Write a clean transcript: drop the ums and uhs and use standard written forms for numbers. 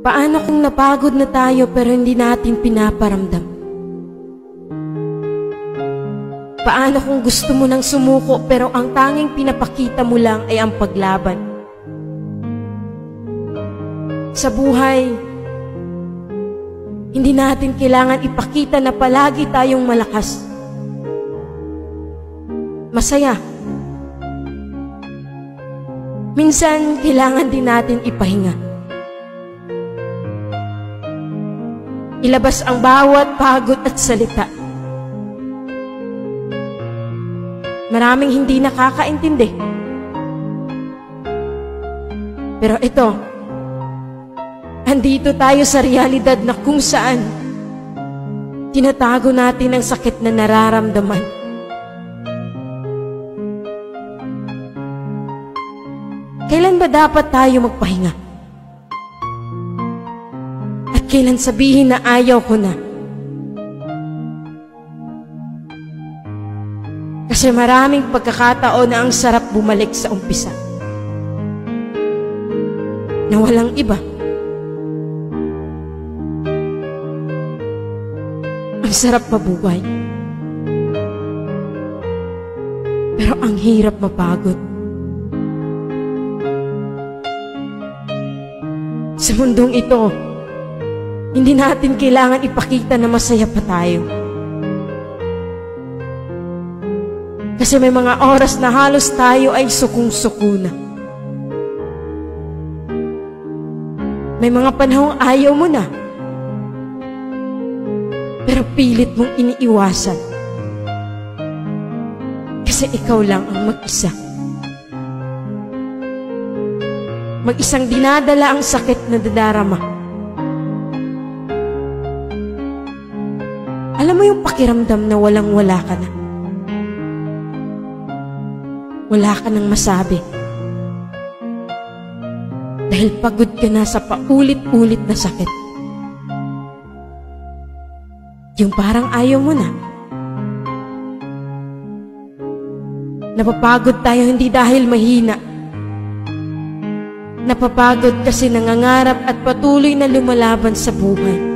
Paano kung napagod na tayo pero hindi natin pinaparamdam? Paano kung gusto mo nang sumuko pero ang tanging pinapakita mo lang ay ang paglaban? Sa buhay, hindi natin kailangan ipakita na palagi tayong malakas. Masaya. Minsan, kailangan din natin ipahinga. Ilabas ang bawat pagod at salita. Maraming hindi nakakaintindi. Pero ito, andito tayo sa realidad na kung saan tinatago natin ang sakit na nararamdaman. Kailan ba dapat tayo magpahinga? At kailan sabihin na ayaw ko na? Kasi maraming pagkakataon na ang sarap bumalik sa umpisa. Na walang iba. Ang sarap mabuhay. Pero ang hirap mapagod. Sa mundong ito, hindi natin kailangan ipakita na masaya pa tayo. Kasi may mga oras na halos tayo ay sukong-suko na. May mga panahong ayaw mo na, pero pilit mong iniiwasan. Kasi ikaw lang ang mag-isa. Mag-isang dinadala ang sakit na dadarama. Alam mo yung pakiramdam na walang-wala ka na. Wala ka nang masabi. Dahil pagod ka na sa paulit-ulit na sakit. Yung parang ayaw mo na. Napapagod tayo hindi dahil mahina. Napapagod kasi nangangarap at patuloy na lumalaban sa buhay.